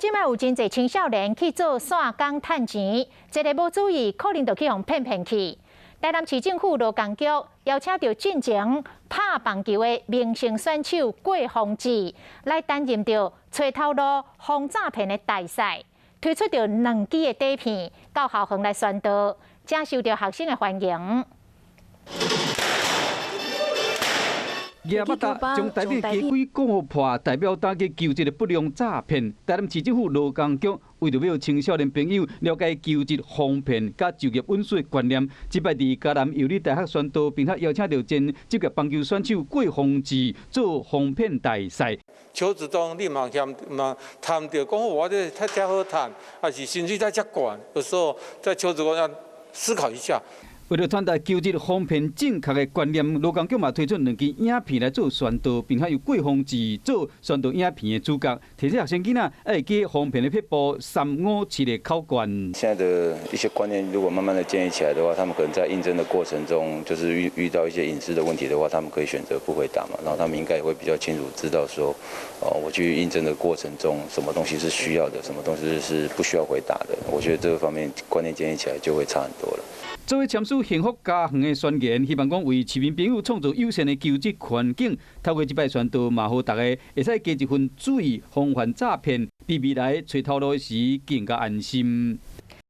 即摆有真侪青少年去做线工趁钱，一个无注意，可能就去互骗去。台南市政府劳工局邀请到进前拍棒球的明星选手郭宏志来担任着找头路防诈骗的大使，推出着2支的底片到校园来宣导，正受到学生的欢迎。亚巴达将台北街规讲互破，代表打击求职的不良诈骗。台南市政府劳工局为着要青少年朋友了解求职防骗甲就业稳定的观念，即摆伫嘉南邮理大学宣导，并且邀请到前职业棒球选手郭宏志做防骗大使。求职中你嘛谈到讲我这太好谈，还是薪水太高，有时候在求职中要思考一下。为了传达求职防骗正确的观念，劳工局嘛推出2支影片来做宣导，并且由郭宏志做宣导影片的主角，提醒学生囡仔要记防骗的撇步357的考卷。现在的一些观念，如果慢慢的建立起来的话，他们可能在应征的过程中，就是遇到一些隐私的问题的话，他们可以选择不回答嘛。然后他们应该也会比较清楚知道说，我去应征的过程中，什么东西是需要的，什么东西是不需要回答的。我觉得这个方面观念建立起来就会差很多了。作为签署幸福家园的宣言，希望讲为市民朋友创造友善的求职环境。透过这摆宣导，嘛好大家会使加一份注意，防范诈骗，伫未来找头路时更加安心。